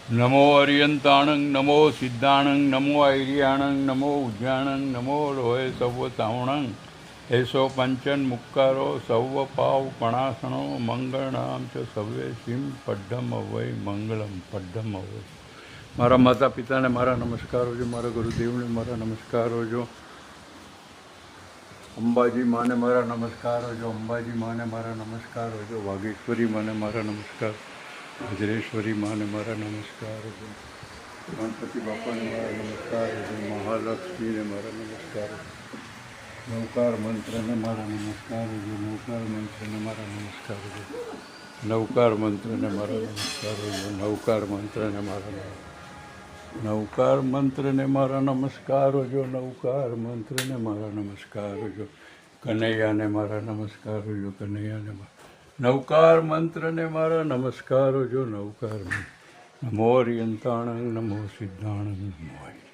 નમો અરિયંતાણંગ નમો સિદ્ધાણંગ નમો ઐર્યાણંગ નમો ઉજ્જાણંગ નમો લોહે સૌ તાવણંગ એસો પંચન મુક્કારો સૌ પાવ કણાસણો મંગળનામ ચ સવે સિંહ પઢ્ઢમ અવય મંગળમ પઢ્ઢમ અવય. મારા માતા પિતાને મારા નમસ્કારો જો, મારા ગુરુદેવને મારા નમસ્કારો જો, અંબાજી માને મારા નમસ્કારો જો, અંબાજી માને મારા નમસ્કારો જો, વાઘેશ્વરી માને મારા નમસ્કાર, વજ્રેશ્વરી માને મારા નમસ્કાર છે, ગણપતિ બાપાને મારા નમસ્કાર છે, મહાલક્ષ્મીને મારા નમસ્કાર, નવકાર મંત્રને મારા નમસ્કાર છે, નવકાર મંત્રને મારા નમસ્કાર છે, નવકાર મંત્રને મારા નમસ્કાર છે, નવકાર મંત્રને મારા નવકાર મંત્રને મારા નમસ્કારો જો, નવકાર મંત્રને મારા નમસ્કારો જો, કનૈયાને મારા નમસ્કારો જો, કનૈયાને નવકાર મંત્રને મારા નમસ્કારો જો, નવકાર નમો અરિયંતાણંગ નમો સિદ્ધાણંગ નમો